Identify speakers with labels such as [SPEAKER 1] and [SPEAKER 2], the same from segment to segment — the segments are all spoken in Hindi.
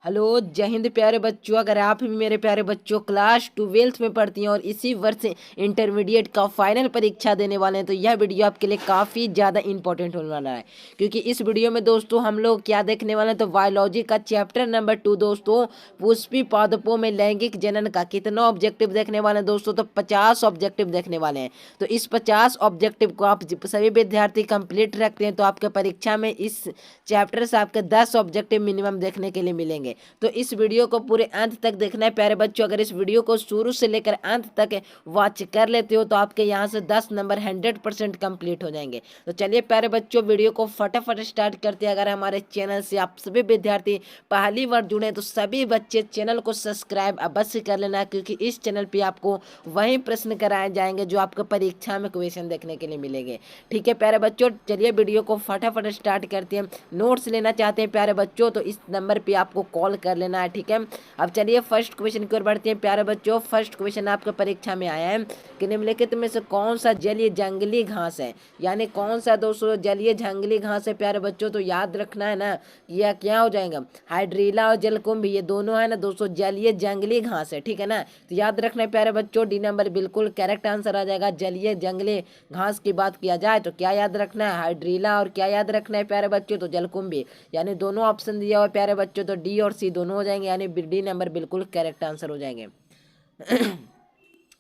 [SPEAKER 1] हेलो जय हिंद प्यारे बच्चों। अगर आप भी मेरे प्यारे बच्चों क्लास 12th में पढ़ती हैं और इसी वर्ष इंटरमीडिएट का फाइनल परीक्षा देने वाले हैं तो यह वीडियो आपके लिए काफ़ी ज़्यादा इंपॉर्टेंट होने वाला है, क्योंकि इस वीडियो में दोस्तों हम लोग क्या देखने वाले हैं तो बायोलॉजी का चैप्टर नंबर 2 दोस्तों पुष्पी पादपों में लैंगिक जनन का कितना ऑब्जेक्टिव देखने वाले हैं दोस्तों। तो 50 ऑब्जेक्टिव देखने वाले हैं। तो इस 50 ऑब्जेक्टिव को आप सभी विद्यार्थी कंप्लीट रखते हैं तो आपके परीक्षा में इस चैप्टर से आपके 10 ऑब्जेक्टिव मिनिमम देखने के लिए मिलेंगे। तो इस वीडियो को पूरे अंत तक देखना है प्यारे बच्चों। अगर इस वीडियो को शुरू से लेकर अंत तक वॉच कर लेते हो तो आपके यहाँ से 10 नंबर 100% कंप्लीट हो जाएंगे। तो चलिए प्यारे बच्चों वीडियो को फटाफट स्टार्ट करते हैं। अगर हमारे चैनल से आप सभी विद्यार्थी पहली बार जुड़े तो सभी बच्चे चैनल को सब्सक्राइब अवश्य कर लेना, क्योंकि इस चैनल पर आपको वही प्रश्न कराए जाएंगे जो आपको परीक्षा में क्वेश्चन देखने के लिए मिलेंगे। ठीक है प्यारे बच्चों, चलिए वीडियो को फटाफट स्टार्ट करते हैं। नोट्स लेना चाहते हैं प्यारे बच्चों तो इस नंबर पे आपको कॉल कर लेना है। ठीक है, अब चलिए फर्स्ट क्वेश्चन की ओर बढ़ते हैं प्यारे बच्चों। फर्स्ट क्वेश्चन आपके परीक्षा में आया है कि निम्नलिखित में से कौन सा जलीय जंगली घास है, यानी कौन सा दोस्तों जलीय जंगली घास है प्यारे बच्चों। तो याद रखना है ना, यह क्या हो जाएगा, हाइड्रीला और जलकुंभी ये दोनों है ना दोस्तों जलीय जंगली घास है। ठीक है ना, तो याद रखना है प्यारे बच्चों, डी नंबर बिल्कुल करेक्ट आंसर आ जाएगा। जलीय जंगली घास की बात किया जाए तो क्या याद रखना है, हाइड्रीला, और क्या याद रखना है प्यारे बच्चों तो जलकुंभी। यानी दोनों ऑप्शन दिया हुआ प्यारे बच्चों, तो डी और सी दोनों हो जाएंगे, यानी डी नंबर बिल्कुल करेक्ट आंसर हो जाएंगे।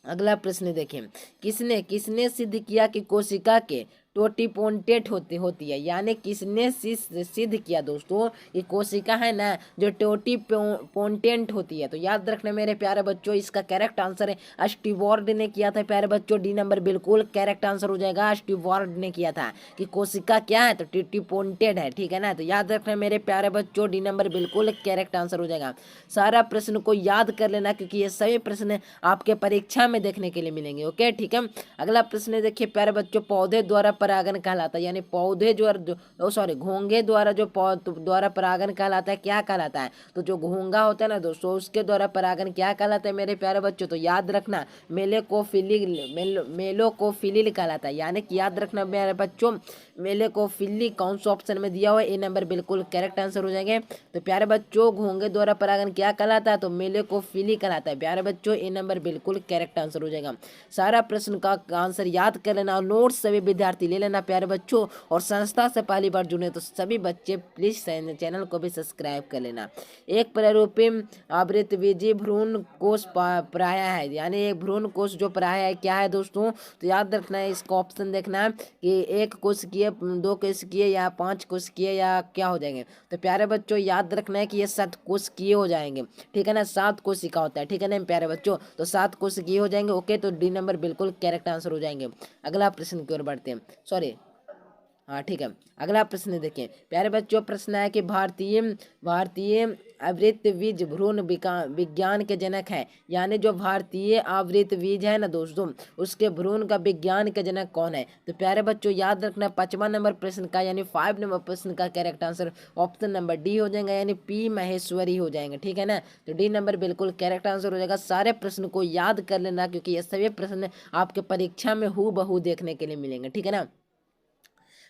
[SPEAKER 1] अगला प्रश्न देखें, किसने किसने सिद्ध किया कि कोशिका के टोटीपोन्टेट होती है, यानी किसने सिद्ध किया दोस्तों ये कोशिका है ना जो टोटीपोन्टेंट होती है। तो याद रखना मेरे प्यारे बच्चों, इसका करेक्ट आंसर है स्टीवर्ड ने किया था प्यारे बच्चों। डी नंबर बिल्कुल करेक्ट आंसर हो जाएगा, स्टीवर्ड ने किया था कि कोशिका क्या है तो टोटीपोन्टेड है। ठीक है ना, तो याद रखना मेरे प्यारे बच्चों, डी नंबर बिल्कुल करेक्ट आंसर हो जाएगा। सारा प्रश्न को याद कर लेना, क्योंकि ये सभी प्रश्न आपके परीक्षा में देखने के लिए मिलेंगे। ओके ठीक है, अगला प्रश्न देखिए प्यारे बच्चों, पौधे द्वारा परागण कहलाता है, यानी पौधे घोंगे द्वारा जो द्वारा परागण कहलाता है क्या कहलाता है। तो जो घोंगा होता है ना दोस्तों उसके द्वारा परागण क्या कहलाता है मेरे प्यारे बच्चों। तो याद रखना मेलोकोफिलिल कहलाता है, यानी कि याद रखना मेरे बच्चों मेलेकोफिली कौन सा ऑप्शन में दिया हुआ है, ए नंबर बिल्कुल करेक्ट आंसर हो जाएंगे। तो प्यारे बच्चों घोंगे द्वारा परागण क्या कहलाता है तो मेलेकोफिली कहलाता है प्यारे बच्चों, ए नंबर बिल्कुल करेक्ट आंसर हो जाएगा। सारा प्रश्न का आंसर याद कर लेना और नोट्स सभी विद्यार्थी ले लेना प्यारे बच्चों, और संस्था से पहली बार जुड़े तो सभी बच्चे प्लीज चैनल को भी सब्सक्राइब कर लेना। एक प्रारूपी आवृतबीजी भ्रूण कोश प्राय है, यानी एक भ्रूण कोश जो प्राय है क्या है दोस्तों। तो याद रखना है, इसका ऑप्शन देखना है कि एक कोशिकीय, दो कोशिकीय या 5 कोशिकीय या क्या हो जाएंगे। तो प्यारे बच्चों याद रखना है कि ये 7 कोशिकीय हो जाएंगे। ठीक है ना, 7 कोशिका होता है। ठीक है ना प्यारे बच्चों, तो 7 कोशिकीय हो जाएंगे। ओके, तो डी नंबर बिल्कुल करेक्ट आंसर हो जाएंगे। अगला प्रश्न की ओर बढ़ते हैं, सॉरी हाँ ठीक है, अगला प्रश्न देखिए प्यारे बच्चों। प्रश्न है कि भारतीय आवृत बीज भ्रूण विज्ञान के जनक है, यानी जो भारतीय आवृत बीज है ना दोस्तों उसके भ्रूण का विज्ञान के जनक कौन है। तो प्यारे बच्चों याद रखना 5वां नंबर प्रश्न का यानी 5 नंबर प्रश्न का correct answer option number D हो जाएगा, यानी पी महेश्वरी हो जाएंगे। ठीक है ना, तो डी नंबर बिल्कुल करेक्ट आंसर हो जाएगा। सारे प्रश्न को याद कर लेना, क्योंकि ये सभी प्रश्न आपके परीक्षा में हूबहू देखने के लिए मिलेंगे। ठीक है ना,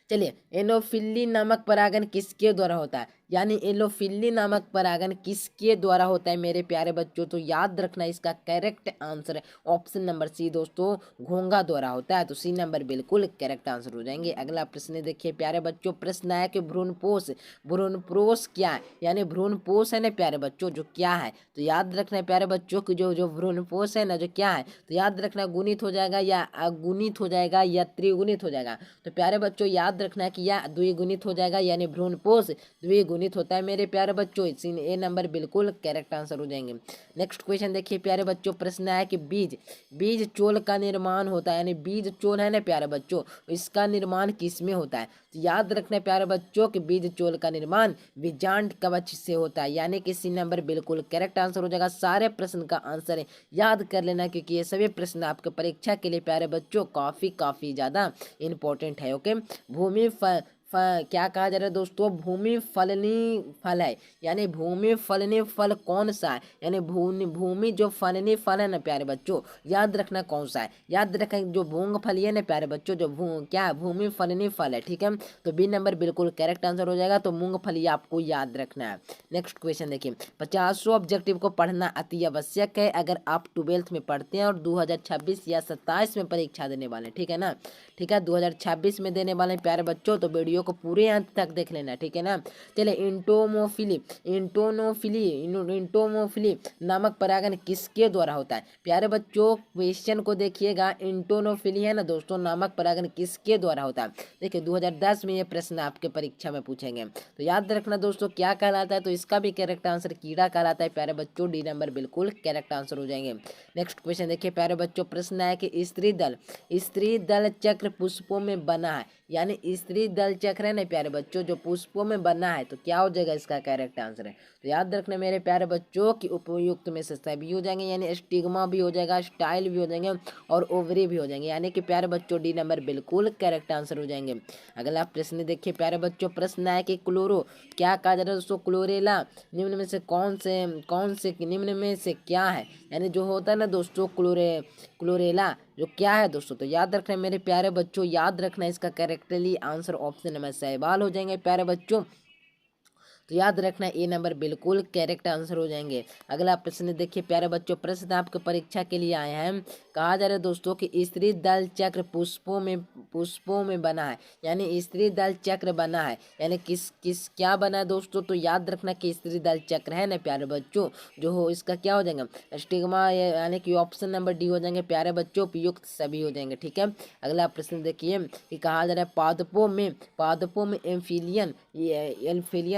[SPEAKER 1] चलिए एनोफिली नामक परागण किसके द्वारा होता है, यानी एलोफिली नामक परागण किसके द्वारा होता है मेरे प्यारे बच्चों। तो याद रखना इसका करेक्ट आंसर है ऑप्शन नंबर सी दोस्तों, घोंगा द्वारा होता है। तो सी नंबर बिल्कुल करेक्ट आंसर हो जाएंगे। अगला प्रश्न देखिए प्यारे बच्चों, प्रश्न है कि भ्रूणपोष क्या है, यानी भ्रूणपोष है ना प्यारे बच्चों जो क्या है। तो याद रखना है प्यारे बच्चों की जो भ्रूणपोष है ना जो क्या है, तो याद रखना गुणित हो जाएगा या अगुणित हो जाएगा या त्रिगुणित हो जाएगा। तो प्यारे बच्चों याद रखना है कि यह द्विगुणित हो जाएगा, यानी भ्रूणपोष द्विगुणित होता है मेरे प्यारे बच्चों। ए नंबर बिल्कुल करेक्ट आंसर हो जाएंगे। नेक्स्ट क्वेश्चन देखिए प्यारे बच्चों, प्रश्न है कि बीज चोल का निर्माण होता है, यानी बीज चोल है ना प्यारे बच्चों इसका निर्माण किस में होता है। तो याद रखना प्यारे बच्चों कि बीज चोल का निर्माण बीजांड कवच से होता है, यानी कि सी नंबर बिल्कुल करेक्ट आंसर हो जाएगा। सारे प्रश्न का आंसर याद कर लेना, क्योंकि ये सभी प्रश्न आपके परीक्षा के लिए प्यारे बच्चों काफी ज्यादा इंपॉर्टेंट है। ओके, भूमि क्या कहा जा रहा है दोस्तों, भूमि फलनी फल है, यानी भूमि फलनी फल कौन सा है, यानी भूमि भूमि जो फलनी फल है ना प्यारे बच्चों, याद रखना कौन सा है, याद रखें जो मूंगफली है ना प्यारे बच्चों, जो क्या भूमि फलनी फल है, ठीक है। तो बी नंबर बिल्कुल करेक्ट आंसर हो जाएगा, तो मूंगफली आपको याद रखना है। नेक्स्ट क्वेश्चन देखिए, 50 ऑब्जेक्टिव को पढ़ना अति आवश्यक है अगर आप 12th में पढ़ते हैं और 2026 या 27 में परीक्षा देने वाले, ठीक है ना, ठीक है, 2026 में देने वाले प्यारे बच्चों, तो वीडियो को पूरे अंत तक देख लेना, ठीक है ना। चलिए, इंटोमोफिली नामक परागण किसके द्वारा होता है, प्यारे बच्चों क्वेश्चन को देखिएगा, इंटोनोफिली है ना दोस्तों, नामक परागण किसके द्वारा होता है। देखिए 2010 में ये प्रश्न आपके परीक्षा में पूछेंगे, तो याद रखना दोस्तों क्या कहलाता है, तो इसका भी करेक्ट आंसर कीड़ा कहलाता है प्यारे बच्चों, डी नंबर बिल्कुल करेक्ट आंसर हो जाएंगे। नेक्स्ट क्वेश्चन देखिए प्यारे बच्चों, प्रश्न है कि स्त्री दल चक्र पुष्पों में बना है, यानी स्त्री दल चक्र है ना प्यारे बच्चों, जो पुष्पों में बना है, तो क्या हो जाएगा इसका करेक्ट आंसर है। तो याद रखना मेरे प्यारे बच्चों कि उपयुक्त में से सभी हो जाएंगे, यानी स्टिग्मा भी हो जाएगा, स्टाइल भी हो जाएंगे और ओवरी भी हो जाएंगे, यानी कि प्यारे बच्चों डी नंबर बिल्कुल करेक्ट आंसर हो जाएंगे। अगला प्रश्न देखिए प्यारे बच्चों, प्रश्न है कि क्लोरो क्या कहा जा रहा है दोस्तों, क्लोरेला निम्न में से कौन से निम्न में से क्या है, यानी जो होता है ना दोस्तों क्लोरेला जो क्या है दोस्तों, तो याद रखना मेरे प्यारे बच्चों, याद रखना इसका correctly answer option number Sahiwal हो जाएंगे प्यारे बच्चों, तो याद रखना ए नंबर बिल्कुल करेक्ट आंसर हो जाएंगे। अगला प्रश्न देखिए प्यारे बच्चों, प्रश्न आपके परीक्षा के लिए आए हैं, कहा जा रहा है दोस्तों कि स्त्री दल चक्र पुष्पों में बना है, यानी स्त्री दल चक्र बना है, यानी किस किस क्या बना है दोस्तों, तो याद रखना कि स्त्री दल चक्र है ना प्यारे बच्चों, जो हो इसका क्या हो जाएगा स्टिग्मा, यानी कि ऑप्शन नंबर डी हो जाएंगे प्यारे बच्चों, उपयुक्त सभी हो जाएंगे, ठीक है। अगला प्रश्न देखिए कि कहा जा रहा है पादपों में एम्फिलियन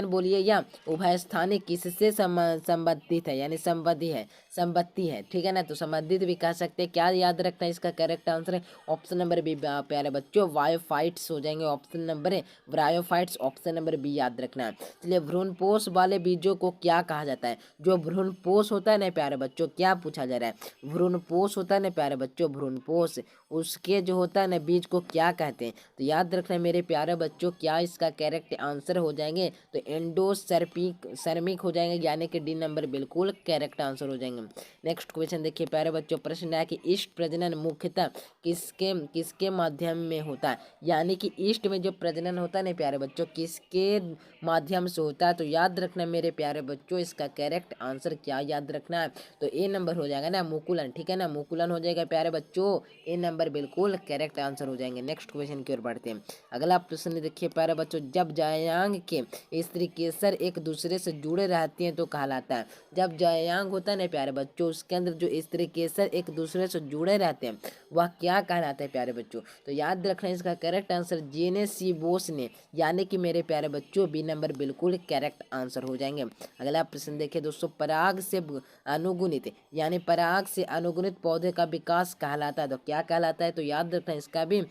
[SPEAKER 1] बोलिए या उभयस्थानी किससे संबंधित है, यानी संबंधी है, ठीक है ना, तो संबंधित भी कह सकते हैं। क्या याद रखना है इसका करेक्ट आंसर है ऑप्शन नंबर बी प्यारे बच्चों, वायोफाइट्स हो जाएंगे, ऑप्शन नंबर है ब्रायोफाइट्स, ऑप्शन नंबर बी याद रखना है। चलिए, भ्रूणपोष वाले बीजों को क्या कहा जाता है, जो भ्रूणपोष होता है ना प्यारे बच्चों, क्या पूछा जा रहा है, भ्रूणपोष होता है ना प्यारे बच्चों, भ्रूणपोष उसके जो होता है ना बीज को क्या कहते हैं, तो याद रखना मेरे प्यारे बच्चों, क्या इसका करेक्ट आंसर हो जाएंगे, तो सर्मिक हो जाएंगे, यानी कि डी नंबर बिल्कुल करेक्ट आंसर हो जाएंगे। नेक्स्ट क्वेश्चन देखिए प्यारे बच्चों, प्रश्न है कि ईस्ट प्रजनन मुख्यतः किसके किसके माध्यम में होता है, यानी कि ईस्ट में जो प्रजनन होता है ना प्यारे बच्चों, किसके माध्यम से होता है, तो याद रखना मेरे प्यारे बच्चों, इसका करेक्ट आंसर क्या याद रखना है, तो ए नंबर हो जाएगा ना मुकुलन, ठीक है ना, मुकुलन हो जाएगा प्यारे बच्चों, ए नंबर बिल्कुल करेक्ट आंसर हो जाएंगे। नेक्स्ट क्वेश्चन की ओर बढ़ते हैं। अगला प्रश्न देखिए प्यारे बच्चों, जब जायांग के स्त्री केसर एक दूसरे से जुड़े रहते हैं तो कहलाता है, जब जायांग होता है ना प्यारे बच्चों, उसके अंदर जो स्त्री केसर एक दूसरे से जुड़े रहते हैं वह क्या कहलाता है प्यारे बच्चों, तो याद रखना इसका करेक्ट आंसर जेने सी बोस ने, यानी कि मेरे प्यारे बच्चों बी नंबर बिल्कुल करेक्ट आंसर हो जाएंगे। अगला प्रश्न देखिए दोस्तों, पराग से अनुगुणित, यानी पराग से अनुगुणित पौधे का विकास कहलाता है, तो क्या कहलाता है, तो याद रखना इसका भी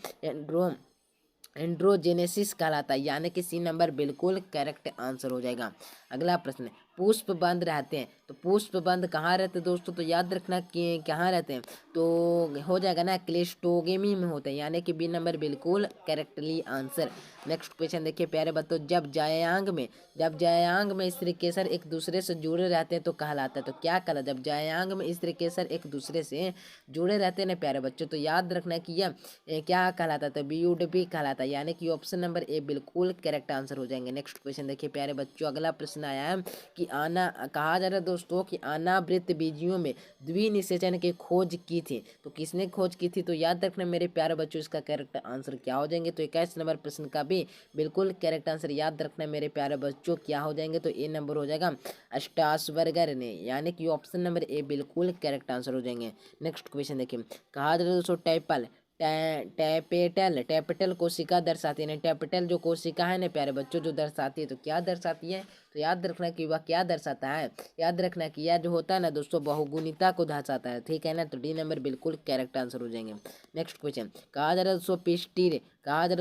[SPEAKER 1] एंड्रोजेनेसिस कहलाता है, यानी कि सी नंबर बिल्कुल करेक्ट आंसर हो जाएगा। अगला प्रश्न, पुष्प बंद रहते हैं, तो पुष्प बंद कहाँ रहते हैं दोस्तों, तो याद रखना कि कहाँ रहते हैं, तो हो जाएगा ना क्लिस्टोगेमी में होते हैं, यानी कि बी नंबर बिल्कुल करेक्टली आंसर। नेक्स्ट क्वेश्चन देखिए प्यारे बच्चों, जब जायांग में स्त्री केसर एक दूसरे से जुड़े रहते हैं तो कहलाता है, तो क्या कहलाता है, जब जायांग में स्त्री केसर एक दूसरे से जुड़े रहते हैं ना प्यारे बच्चों, तो याद रखना कि यह क्या कहलाता है, तो BUDP कहलाता है, यानी कि ऑप्शन नंबर ए बिल्कुल करेक्ट आंसर हो जाएंगे। नेक्स्ट क्वेश्चन देखिए प्यारे बच्चों, अगला प्रश्न आया है कि कहा जा रहा है दोस्तों कि अनावृत बीजियों में द्विनिषेचन की खोज की थी, तो किसने खोज की थी, तो याद रखना मेरे प्यारे बच्चों इसका करेक्ट आंसर क्या हो जाएंगे, तो 21 नंबर प्रश्न का भी बिल्कुल करेक्ट आंसर याद रखना मेरे प्यारे बच्चों क्या हो जाएंगे, तो ए नंबर हो जाएगा स्ट्रासबर्गर ने, यानी कि ऑप्शन नंबर ए बिल्कुल करेक्ट आंसर हो जाएंगे। नेक्स्ट क्वेश्चन देखिए, कहा जा रहा है दोस्तों टैपेटल कोशिका दर्शाती है, टैपेटल जो कोशिका है ना प्यारे बच्चों जो दर्शाती है, तो क्या दर्शाती है, तो याद रखना कि वह क्या दर्शाता है, याद रखना कि यह जो होता है ना दोस्तों बहुगुणिता को दर्शाता है, ठीक है ना, तो डी नंबर बिल्कुल करेक्ट आंसर हो जाएंगे। नेक्स्ट क्वेश्चन, कहा जा रहा है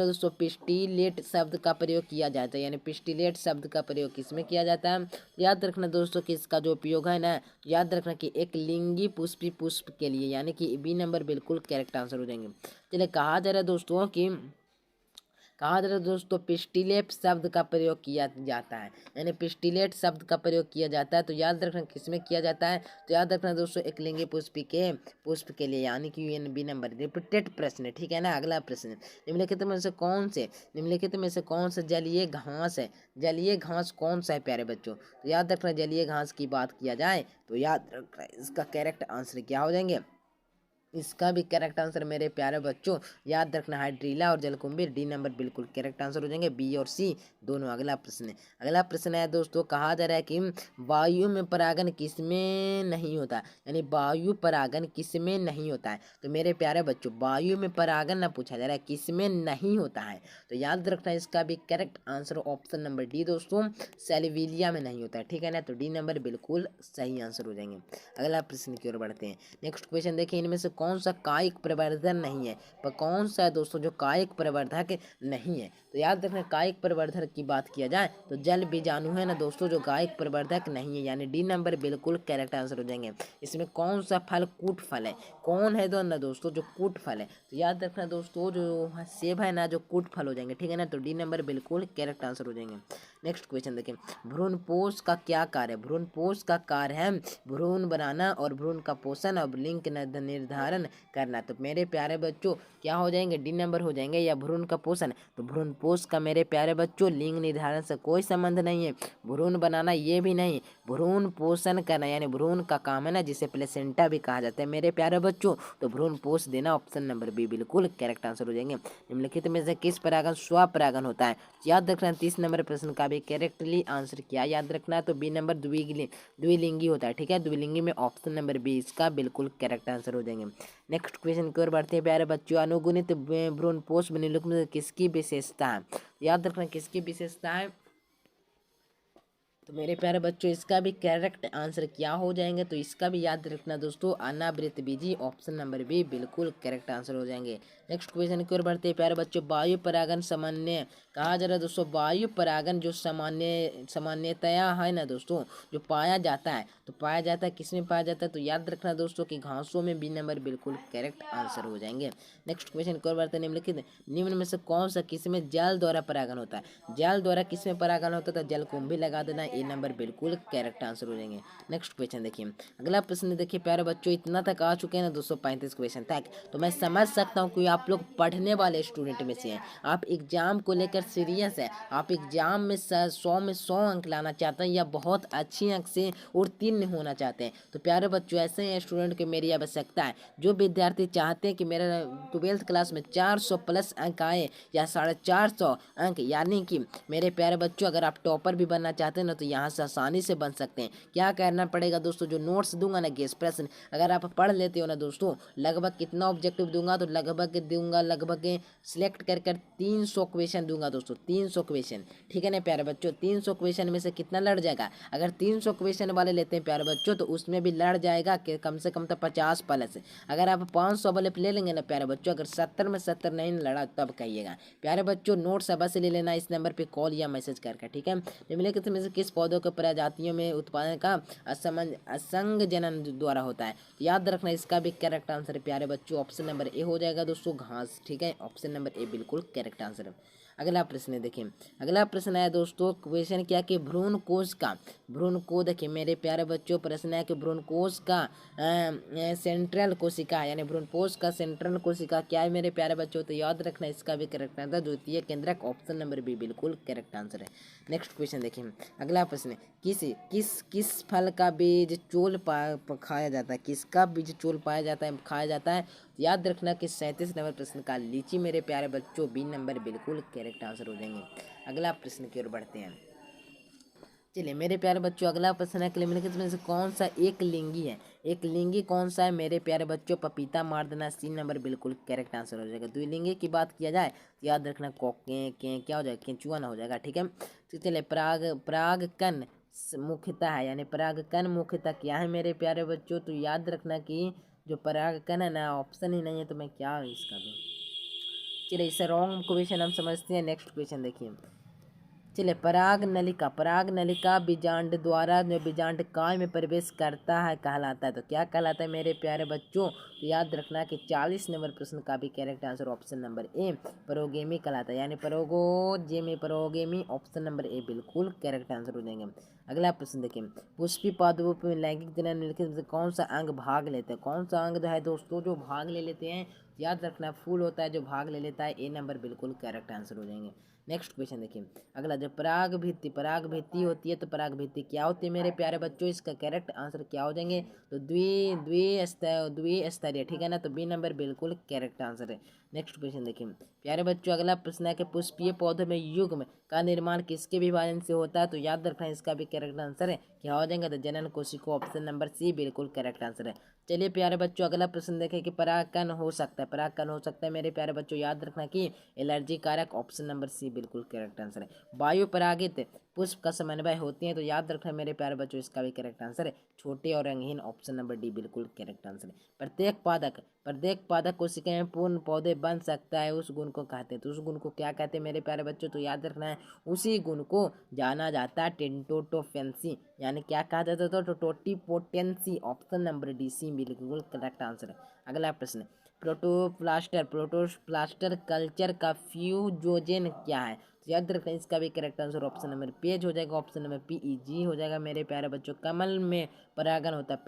[SPEAKER 1] दोस्तों पिस्टिलेट शब्द का प्रयोग किया जाता है, यानी पिस्टिलेट शब्द का प्रयोग किसमें किया जाता है, याद रखना दोस्तों कि इसका जो उपयोग है ना, याद रखना कि एक लिंगी पुष्पी पुष्प के लिए, यानी कि बी नंबर बिल्कुल करेक्ट आंसर हो जाएंगे। चलिए, कहा जा रहा है दोस्तों कि कहा जा रहा है दोस्तों पिस्टिलेट शब्द का प्रयोग किया जाता है, यानी पिस्टिलेट शब्द का प्रयोग किया जाता है। तो याद रखना किसमें किया जाता है, तो याद रखना दोस्तों एक लिंगी पुष्प के लिए, यानी कि बी नंबर रिपीटेड प्रश्न है, ठीक है ना। अगला प्रश्न, निम्नलिखित में से कौन से जलीय घास है, जलीय घास कौन सा है प्यारे बच्चों। तो याद रखना जलीय घास की बात किया जाए तो याद रखना इसका करेक्ट आंसर क्या हो जाएंगे, इसका भी करेक्ट आंसर मेरे प्यारे बच्चों याद रखना हाइड्रीला और जलकुंभी, डी नंबर बिल्कुल करेक्ट आंसर हो जाएंगे, बी और सी दोनों। अगला प्रश्न है दोस्तों, कहा जा रहा है कि वायु में परागन किसमें नहीं होता, यानी वायु परागन किसमें नहीं होता है। तो मेरे प्यारे बच्चों वायु में परागन ना पूछा जा रहा है, किसमें नहीं होता है। तो याद रखना इसका भी correct answer option number D दोस्तों, सेलिविलिया में नहीं होता है, ठीक है ना। तो डी नंबर बिल्कुल सही आंसर हो जाएंगे। अगला प्रश्न की ओर बढ़ते हैं। नेक्स्ट क्वेश्चन देखिए, इनमें से कौन सा कायिक प्रवर्धन नहीं है, पर कौन सा है दोस्तों जो कायिक प्रवर्धक नहीं है। तो याद रखना कायिक प्रवर्धक की बात किया जाए तो जल बीजाणु है ना दोस्तों जो कायिक प्रवर्धक नहीं है, यानी डी नंबर बिल्कुल करेक्ट आंसर हो जाएंगे। इसमें कौन सा फल कूट फल है, कौन है ना दोस्तों जो कूट फल है। तो याद रखना दोस्तों जो सेब है ना जो कूट फल हो जाएंगे, ठीक है ना। तो डी नंबर बिल्कुल करेक्ट आंसर हो जाएंगे। नेक्स्ट क्वेश्चन देखिए, भ्रूणपोष का क्या कार्य है। भ्रूणपोष का कार्य है भ्रूण बनाना और भ्रूण का पोषण और लिंग निर्धारण करना। तो मेरे प्यारे बच्चों क्या हो जाएंगे, डी नंबर हो जाएंगे, या भ्रूण का पोषण। तो भ्रूण पोष का मेरे प्यारे बच्चों लिंग निर्धारण से कोई संबंध नहीं है, भ्रूण बनाना ये भी नहीं, भ्रूण पोषण करना यानी भ्रूण का काम है ना, जिसे प्लेसेंटा भी कहा जाता है मेरे प्यारे बच्चों। तो भ्रूण पोष देना ऑप्शन नंबर बी बिल्कुल करेक्ट आंसर हो जाएंगे। निम्नलिखित में से किस परागन स्वपरागन होता है। याद रखना 30 नंबर प्रश्न का भी करेक्टली आंसर किया याद रखना, तो बी नंबर द्विलिंगी होता है, ठीक है। द्विलिंगी में ऑप्शन नंबर बी इसका बिल्कुल करेक्ट आंसर हो जाएंगे। नेक्स्ट क्वेश्चन की ओर बढ़ते हैं प्यारे बच्चों, अनुगुणित भ्रूणपोष निम्नलिखित में किसकी विशेषता है। याद रखना किसकी विशेषता है, तो मेरे प्यारे बच्चों इसका भी करेक्ट आंसर क्या हो जाएंगे, तो इसका भी याद रखना दोस्तों अनावृत बीजी ऑप्शन नंबर बी बिल्कुल करेक्ट आंसर हो जाएंगे। नेक्स्ट क्वेश्चन की ओर बढ़ते हैं प्यारे बच्चों, वायु परागन सामान्य कहा जा रहा है दोस्तों, वायु परागन जो सामान्यतया है ना दोस्तों जो पाया जाता है, तो पाया जाता है किसमें पाया जाता है। तो याद रखना दोस्तों कि घासों में बी नंबर बिल्कुल करेक्ट आंसर हो जाएंगे। नेक्स्ट क्वेश्चन की ओर बढ़ते हैं, निम्न में से कौन सा किसमें जल द्वारा परागन होता है। जल द्वारा किसमें परागन होता है, तो जलकुंभी लगा देना, ए नंबर बिल्कुल करेक्ट आंसर हो जाएंगे। नेक्स्ट क्वेश्चन देखिए, अगला प्रश्न देखिए प्यारे बच्चों, इतना तक आ चुके हैं ना 235 क्वेश्चन तक, तो मैं समझ सकता हूँ कि आप लोग पढ़ने वाले स्टूडेंट में से हैं, आप एग्जाम को लेकर सीरियस है, आप एग्जाम में 100 में 100 अंक लाना चाहते हैं या बहुत अच्छी अंक से उत्तीर्ण होना चाहते हैं। तो प्यारे बच्चों ऐसे हैं स्टूडेंट की मेरी आवश्यकता है, जो विद्यार्थी चाहते हैं कि मेरा 12th क्लास में 400 प्लस अंक आए या 450 अंक, यानी कि मेरे प्यारे बच्चों अगर आप टॉपर भी बनना चाहते हैं ना तो यहाँ से आसानी से बन सकते हैं। क्या करना पड़ेगा दोस्तों, जो नोट्स दूंगा ना गेस प्रश्न अगर आप पढ़ लेते हो ना दोस्तों, लगभग कितना ऑब्जेक्टिव दूंगा, तो लगभग सिलेक्ट कर 300 क्वेश्चन दूंगा दोस्तों, 300 क्वेश्चन, ठीक है ना प्यारे बच्चों। 300 क्वेश्चन में से कितना लड़ जाएगा, अगर 300 क्वेश्चन वाले लेते हैं प्यारे बच्चों तो उसमें भी लड़ जाएगा कि कम से कम तो 50 प्लस। अगर आप 500 वाले ले लेंगे ना प्यारे बच्चों, अगर 70 में 70 नहीं लड़ा तब कहिएगा प्यारे बच्चों। नोट्स अब से ले लेना इस नंबर पे कॉल या मैसेज करके, ठीक है। निम्नलिखित में से किस पौधों के प्रजातियों में उत्पादन का असंग जनन द्वारा होता है। तो याद रखना इसका भी करेक्ट आंसर प्यारे बच्चों ऑप्शन नंबर ए हो जाएगा दोस्तों, घास, ठीक है। ऑप्शन नंबर ए बिल्कुल करेक्ट आंसर है। अगला प्रश्न देखिए, अगला प्रश्न है दोस्तों, क्वेश्चन क्या कि भ्रूण कोश का, भ्रूण को देखिए मेरे प्यारे बच्चों प्रश्न है कि भ्रूण कोश का सेंट्रल कोशिका यानी भ्रूण कोश का सेंट्रल कोशिका क्या है मेरे प्यारे बच्चों। तो याद रखना इसका भी करेक्ट आंसर द्वितीय केंद्रक ऑप्शन नंबर बी बिल्कुल करेक्ट आंसर है। नेक्स्ट क्वेश्चन देखिए, अगला प्रश्न, किस किस किस फल का बीज चोल खाया जाता है, किसका बीज चोल पाया जाता है खाया जाता है। याद रखना कि 37 नंबर प्रश्न का लीची मेरे प्यारे बच्चों बी नंबर बिल्कुल करेक्ट आंसर हो जाएंगे। अगला प्रश्न की ओर बढ़ते हैं, चलिए मेरे प्यारे बच्चों अगला प्रश्न है, निम्नलिखित में से कौन सा एक लिंगी है, एक लिंगी कौन सा है मेरे प्यारे बच्चों, पपीता मार देना, सी नंबर बिल्कुल करेक्ट आंसर हो जाएगा। द्विलिंगी की बात किया जाए तो याद रखना के क्या हो जाएगा, केंचुआ ना हो जाएगा, ठीक है। तो चलिए परागकण मुख्यतः है, यानी परागकण मुख्यतः क्या है मेरे प्यारे बच्चों। तो याद रखना कि जो परागकण है ना ऑप्शन ही नहीं है, तो मैं क्या इसका दूँ। चलिए इससे रॉन्ग क्वेश्चन हम समझते हैं। नेक्स्ट क्वेश्चन देखिए, चलिए, पराग नलिका बीजांड द्वारा जो बीजांड काल में प्रवेश करता है कहलाता है। तो क्या कहलाता है मेरे प्यारे बच्चों? तो याद रखना कि 40 नंबर प्रश्न का भी correct answer option number A परोगेमी कहलाता है, यानी परोगेमी ऑप्शन नंबर ए बिल्कुल करेक्ट आंसर हो जाएंगे। अगला प्रश्न देखिए, पुष्पी पादपों में लैंगिक जनन निम्नलिखित में कौन सा अंग भाग लेते हैं? कौन सा अंग जो है दोस्तों जो भाग ले लेते हैं? याद रखना फूल होता है जो भाग ले लेता है, ए नंबर बिल्कुल करेक्ट आंसर हो जाएंगे। नेक्स्ट क्वेश्चन देखिए, अगला जो पराग भित्ति होती है, तो पराग भित्ति क्या होती है मेरे प्यारे बच्चों? इसका करेक्ट आंसर क्या हो जाएंगे? तो द्विस्तरीय, ठीक है ना, तो बी नंबर बिल्कुल करेक्ट आंसर है। नेक्स्ट क्वेश्चन देखिए प्यारे बच्चों, अगला प्रश्न है कि पुष्पीय पौधों में युग्म का निर्माण किसके विभाजन से होता है? तो याद रखना इसका भी करेक्ट आंसर है क्या हो जाएगा? तो जनन कोशिका ऑप्शन नंबर सी बिल्कुल करेक्ट आंसर है। चलिए प्यारे बच्चों, अगला प्रश्न देखें कि परागकण हो सकता है मेरे प्यारे बच्चों, याद रखना कि एलर्जी कारक ऑप्शन नंबर सी बिल्कुल करेक्ट आंसर है। वायु परागित पुष्प का समन्वय होती है, तो याद रखना मेरे प्यारे बच्चों इसका भी करेक्ट आंसर है छोटे और रंगहीन ऑप्शन नंबर डी बिल्कुल करेक्ट आंसर है। प्रत्येक पादक कोशिकाएं में पूर्ण पौधे बन सकता है, उस गुण को कहते हैं। तो उस गुण को क्या कहते हैं मेरे प्यारे बच्चों? तो याद रखना है उसी गुण को जाना जाता है टेंटोटोफेंसी, यानी क्या कहा जाता है? तो totipotency option number D C बिल्कुल करेक्ट आंसर है। अगला प्रश्न, प्रोटोप्लास्टर कल्चर का फ्यूजोजेन क्या है? तो याद रखना इसका भी correct answer option number page हो जाएगा, ऑप्शन नंबर पीईजी हो जाएगा मेरे प्यारे बच्चों। कमल में परागन होता है,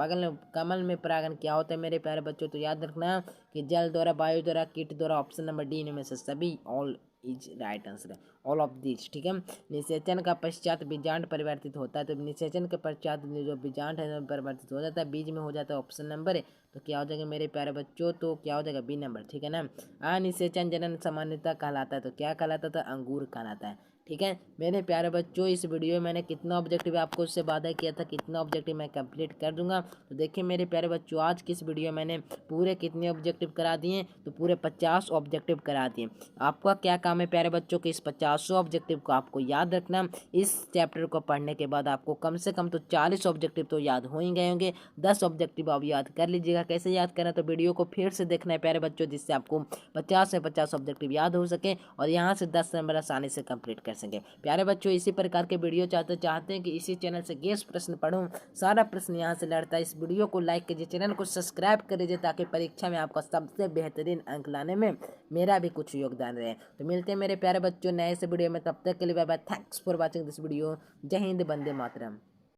[SPEAKER 1] कमल में परागन क्या होता है मेरे प्यारे बच्चों? तो याद रखना कि जल द्वारा, वायु द्वारा, कीट द्वारा, ऑप्शन नंबर डी इनमें से सभी ऑल इज राइट आंसर है, ऑल ऑफ दिस, ठीक है। निषेचन का पश्चात बीजांड परिवर्तित होता है, तो निषेचन के पश्चात जो बीजांड है परिवर्तित हो जाता है, बीज में हो जाता है, ऑप्शन नंबर है। तो क्या हो जाएगा मेरे प्यारे बच्चों? तो क्या हो जाएगा? बी नंबर, ठीक है ना। अनिषेचन जनन सामान्यता कहलाता है, तो क्या कहलाता था? अंगूर कहलाता है, ठीक है। मेरे प्यारे बच्चों, इस वीडियो में मैंने कितना ऑब्जेक्टिव आपको उससे वादा किया था, कितना ऑब्जेक्टिव मैं कंप्लीट कर दूंगा। तो देखिए मेरे प्यारे बच्चों, आज की इस वीडियो मैंने पूरे कितने ऑब्जेक्टिव करा दिए? तो पूरे 50 ऑब्जेक्टिव करा दिए। आपका क्या काम है प्यारे बच्चों कि इस 50 ऑब्जेक्टिव को आपको याद रखना। इस चैप्टर को पढ़ने के बाद आपको कम से कम तो 40 ऑब्जेक्टिव तो याद हो ही गए होंगे। 10 ऑब्जेक्टिव आप याद कर लीजिएगा। कैसे याद करना? तो वीडियो को फिर से देखना है प्यारे बच्चों, जिससे आपको 50 से 50 ऑब्जेक्टिव याद हो सके और यहाँ से 10 नंबर आसानी से कंप्लीट कर सके। प्यारे बच्चों, इसी प्रकार के वीडियो चाहते हैं कि इसी चैनल से गेस प्रश्न पढ़ूं, सारा प्रश्न यहाँ से लड़ता है। इस वीडियो को लाइक कीजिए, चैनल को सब्सक्राइब कर लीजिए, ताकि परीक्षा में आपका सबसे बेहतरीन अंक लाने में मेरा भी कुछ योगदान रहे। तो मिलते हैं मेरे प्यारे बच्चों नए से वीडियो में, तब तक के लिए bye bye. Thanks for watching this video. जय हिंद, वंदे मातरम।